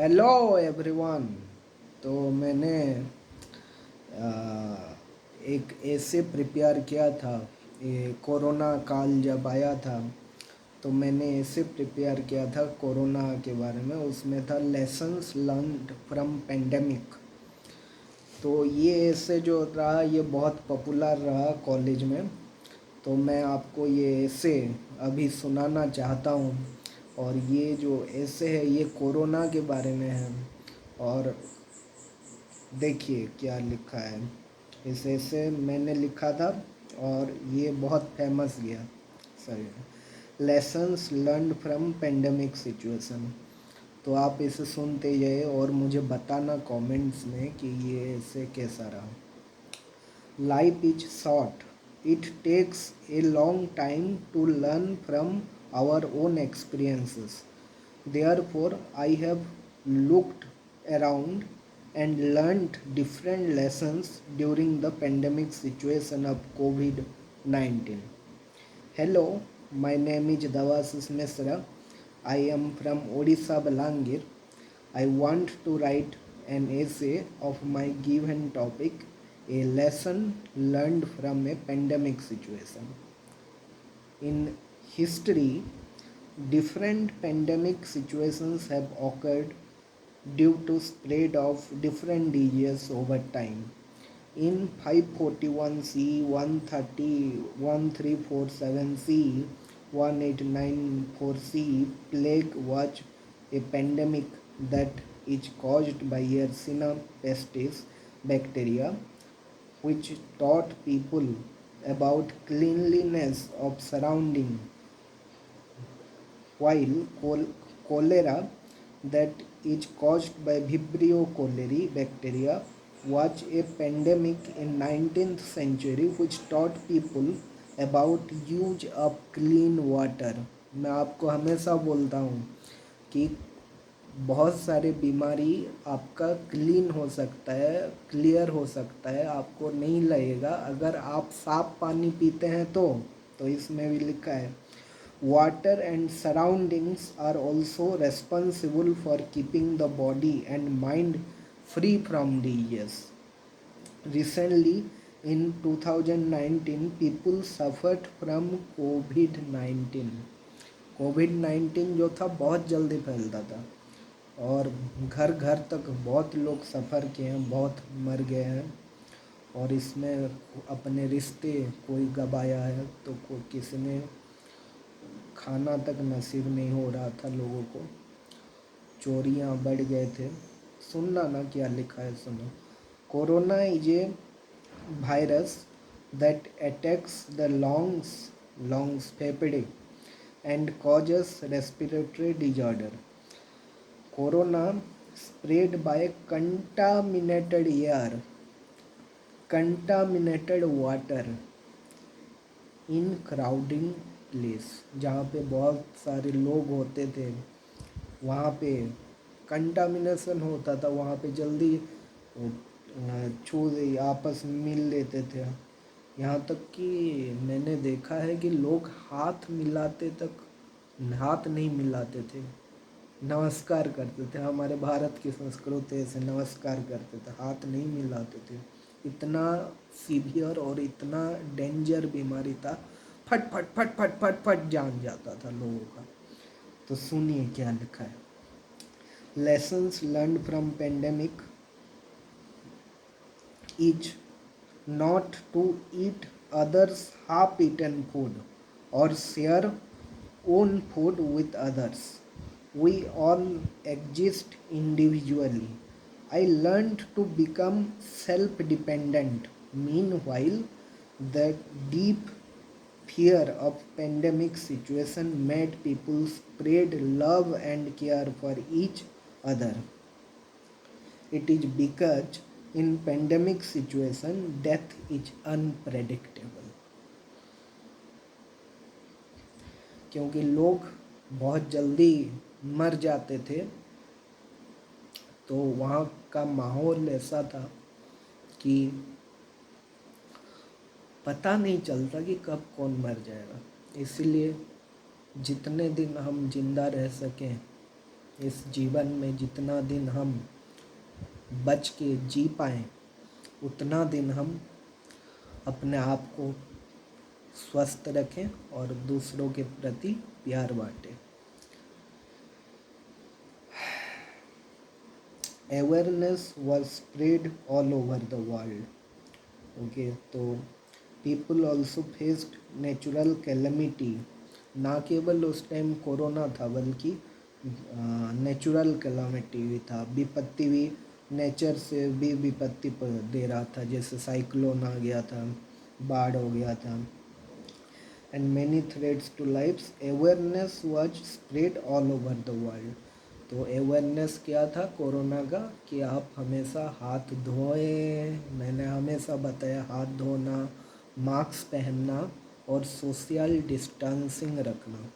Hello everyone. तो मैंने अ, एक ऐसे प्रिपेयर किया था। ये कोरोना काल जब आया था तो मैंने ऐसे प्रिपेयर किया था कोरोना के बारे में। उसमें था लेसन्स लर्नड फ्रॉम पेंडेमिक। तो ये ऐसे जो रहा ये बहुत पॉपुलर रहा कॉलेज में। तो मैं आपको ये ऐसे अभी सुनाना चाहता हूँ। और ये जो ऐसे है ये कोरोना के बारे में है। और देखिए क्या लिखा है। इस ऐसे मैंने लिखा था और ये बहुत फेमस गया। सही। Lessons learn from pandemic situation. तो आप इसे सुनते जाइए और मुझे बताना कमेंट्स में कि ये ऐसे कैसा रहा। Life is short. It takes a long time to learn from our own experiences. Therefore, I have looked around and learned different lessons during the pandemic situation of COVID 19. Hello, my name is Davasis Mesra. I am from Odisha, Balangir. I want to write an essay of my given topic, a lesson learned from a pandemic situation. In history, different pandemic situations have occurred due to spread of different diseases over time. In 541 C, 130, 1347 C, 1894 C, plague was a pandemic that is caused by Yersinia pestis bacteria, which taught people about cleanliness of surrounding, while cholera, that is caused by Vibrio cholerae bacteria, was a pandemic in 19th century which taught people about use of clean water. मैं आपको हमेशा बोलता हूँ कि बहुत सारे बीमारी आपका क्लीन हो सकता है, क्लियर हो सकता है, आपको नहीं लगेगा अगर आप साफ पानी पीते हैं तो इसमें भी लिखा है water and surroundings are also responsible for keeping the body and mind free from disease. Recently, in 2019, people suffered from COVID-19. कोविड-19 जो था बहुत जल्दी फैलता था और घर घर तक बहुत लोग सफ़र किए हैं, बहुत मर गए हैं। और इसमें अपने रिश्ते कोई गवाया है तो कोई किसी ने खाना तक नसीब नहीं हो रहा था लोगों को। चोरियां बढ़ गए थे। सुनना ना क्या लिखा है, सुनो। Corona is a virus that attacks the lungs फेफड़े and causes respiratory disorder. Corona spread by contaminated air, contaminated water in crowding place. जहाँ पे बहुत सारे लोग होते थे वहाँ पे कंटामिनेशन होता था, वहाँ पे जल्दी छू आपस में मिल लेते थे। यहाँ तक कि मैंने देखा है कि लोग हाथ मिलाते तक हाथ नहीं मिलाते थे, नमस्कार करते थे। हमारे भारत की संस्कृति से नमस्कार करते थे, हाथ नहीं मिलाते थे। इतना सीवियर और इतना डेंजर बीमारी था, फट फट फट फट फट फट जान जाता था लोगों का। तो सुनिए क्या लिखा है। Lessons learn from pandemic is not to eat others half eaten food or share own food with others. We all exist individually. I learned to become self dependent. Meanwhile, the deep fear of pandemic situation made people spread love and care for each other. It is because in pandemic situation death is unpredictable. क्योंकि लोग बहुत जल्दी मर जाते थे तो वहाँ का माहौल ऐसा था कि पता नहीं चलता कि कब कौन मर जाएगा। इसलिए जितने दिन हम जिंदा रह सकें इस जीवन में जितना दिन हम बच के जी पाएँ उतना दिन हम अपने आप को स्वस्थ रखें और दूसरों के प्रति प्यार बांटें। Awareness was spread all over the world. Okay, तो people also faced natural calamity. ना केवल उस टाइम कोरोना था बल्कि नेचुरल कैलामिटी भी था, विपत्ति भी, नेचर से भी विपत्ति दे रहा था, जैसे साइक्लोन आ गया था, बाढ़ हो गया था, and many threats to lifes. Awareness was spread all over the world. तो अवेयरनेस क्या था कोरोना का कि आप हमेशा हाथ धोएं। मैंने हमेशा बताया हाथ धोना, मास्क पहनना और सोशल डिस्टेंसिंग रखना।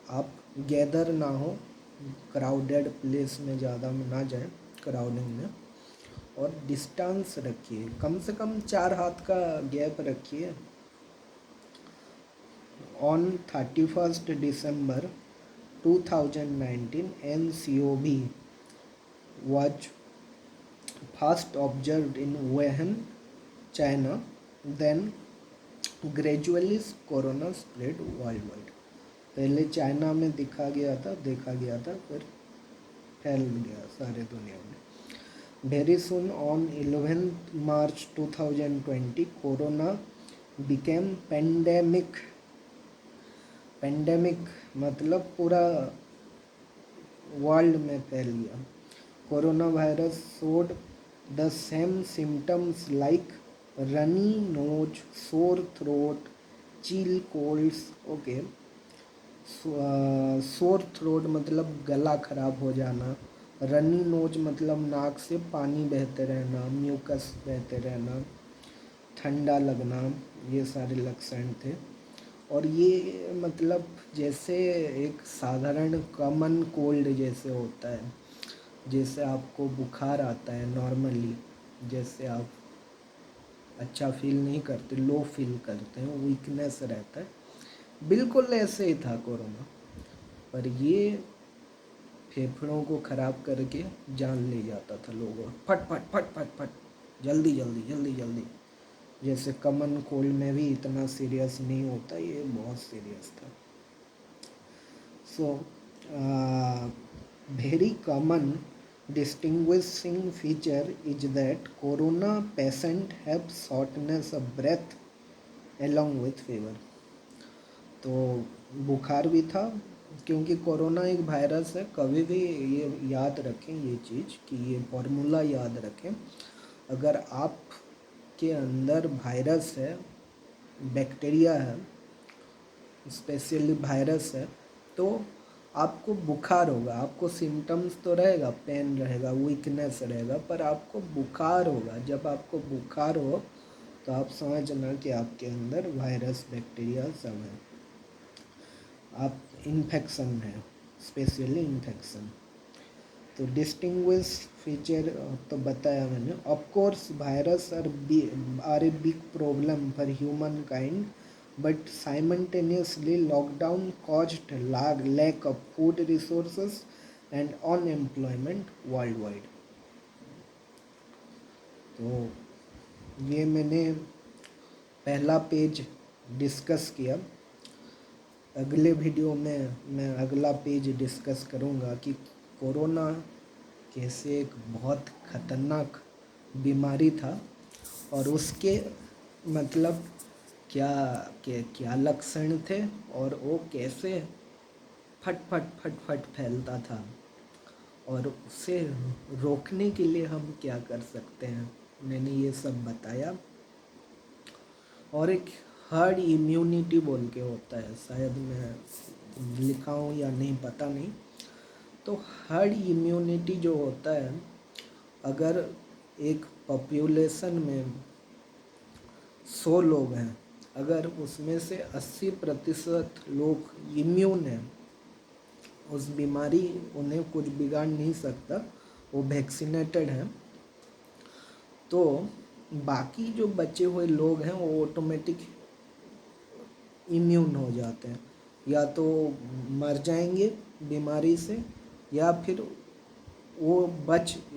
आप गैदर ना हो, क्राउडेड प्लेस में ज़्यादा ना जाएं, क्राउडिंग में, और डिस्टेंस रखिए, कम से कम 4 हाथ का गैप रखिए। On 31st December 2019, NCOV was first observed in Wuhan, China, then gradually corona spread worldwide। पहले चाइना में देखा गया था, फिर फैल गया सारे दुनिया में। Very soon on 11th March 2020, corona became pandemic। Pandemic मतलब पूरा वर्ल्ड में फैल गया। Corona virus showed the same symptoms like runny nose, sore throat, chill colds. Okay, sore throat मतलब गला खराब हो जाना, रनी नोज मतलब नाक से पानी बहते रहना, म्यूकस बहते रहना, ठंडा लगना, ये सारे लक्षण थे। और ये मतलब जैसे एक साधारण कॉमन कोल्ड जैसे होता है, जैसे आपको बुखार आता है नॉर्मली, जैसे आप अच्छा फील नहीं करते, लो फील करते हैं, वीकनेस रहता है, बिल्कुल ऐसे ही था कोरोना। पर ये फेफड़ों को ख़राब करके जान ले जाता था लोगों, फट फट फट फट फट, जल्दी जल्दी जल्दी जल्दी। जैसे कॉमन कोल्ड में भी इतना सीरियस नहीं होता, ये बहुत सीरियस था। So very common distinguishing feature is that corona patient have shortness of breath along with fever. तो बुखार भी था, क्योंकि कोरोना एक वायरस है। कभी भी ये याद रखें, ये चीज़ कि ये फॉर्मूला याद रखें, अगर आप के अंदर वायरस है, बैक्टीरिया है, स्पेशली वायरस है, तो आपको बुखार होगा, आपको सिम्टम्स तो रहेगा, पेन रहेगा, वीकनेस रहेगा, पर आपको बुखार होगा। जब आपको बुखार हो तो आप समझना कि आपके अंदर वायरस, बैक्टीरिया सब है, आप इन्फेक्शन है, स्पेशली इन्फेक्शन। तो डिस्टिंग्विश फीचर तो बताया मैंने। Of course virus are a big problem for human kind, but simultaneously lockdown caused lack of food resources and unemployment worldwide. तो ये मैंने पहला पेज डिस्कस किया। अगले वीडियो में मैं अगला पेज डिस्कस करूँगा कि कोरोना कैसे एक बहुत ख़तरनाक बीमारी था और उसके मतलब क्या लक्षण थे और वो कैसे फट फट फट फट फैलता था, और उसे रोकने के लिए हम क्या कर सकते हैं, मैंने ये सब बताया। और एक हर्ड इम्यूनिटी बोल के होता है, शायद मैं लिखा हूँ या नहीं पता नहीं। तो हर्ड इम्यूनिटी जो होता है, अगर एक पॉपुलेशन में 100 लोग हैं, अगर उसमें से 80% लोग इम्यून हैं, उस बीमारी उन्हें कुछ बिगाड़ नहीं सकता, वो वैक्सीनेटेड हैं, तो बाकी जो बचे हुए लोग हैं वो ऑटोमेटिक इम्यून हो जाते हैं। या तो मर जाएंगे बीमारी से या फिर वो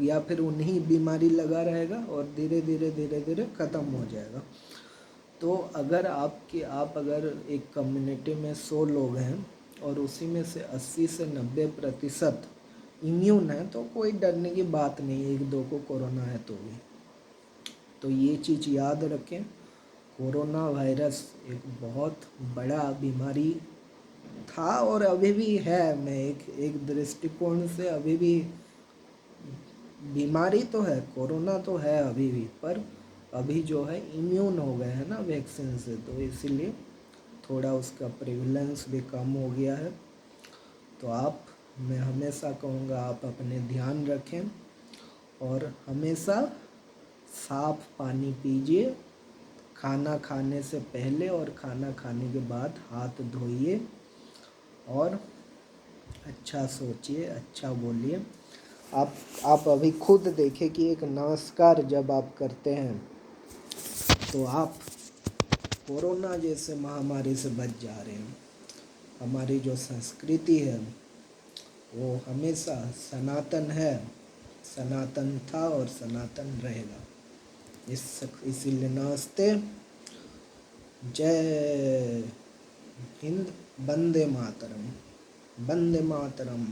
या फिर उन्हीं बीमारी लगा रहेगा और धीरे धीरे ख़त्म हो जाएगा। तो अगर आप अगर एक कम्युनिटी में 100 लोग हैं और उसी में से 80 से 90% इम्यून है, तो कोई डरने की बात नहीं, एक दो को कोरोना है तो भी। तो ये चीज़ याद रखें, कोरोना वायरस एक बहुत बड़ा बीमारी था और अभी भी है। मैं एक दृष्टिकोण से अभी भी बीमारी तो है, कोरोना तो है अभी भी, पर अभी जो है इम्यून हो गए हैं ना वैक्सीन से, तो इसीलिए थोड़ा उसका प्रिविलेंस भी कम हो गया है। तो मैं हमेशा कहूँगा आप अपने ध्यान रखें और हमेशा साफ पानी पीजिए, खाना खाने से पहले और खाना खाने के बाद हाथ धोइए और अच्छा सोचिए, अच्छा बोलिए। आप अभी खुद देखें कि एक नमस्कार जब आप करते हैं तो आप कोरोना जैसे महामारी से बच जा रहे हैं। हमारी जो संस्कृति है वो हमेशा सनातन है, सनातन था और सनातन रहेगा। इसीलिए नमस्ते, जय हिंद, वंदे मातरम, वंदे मातरम।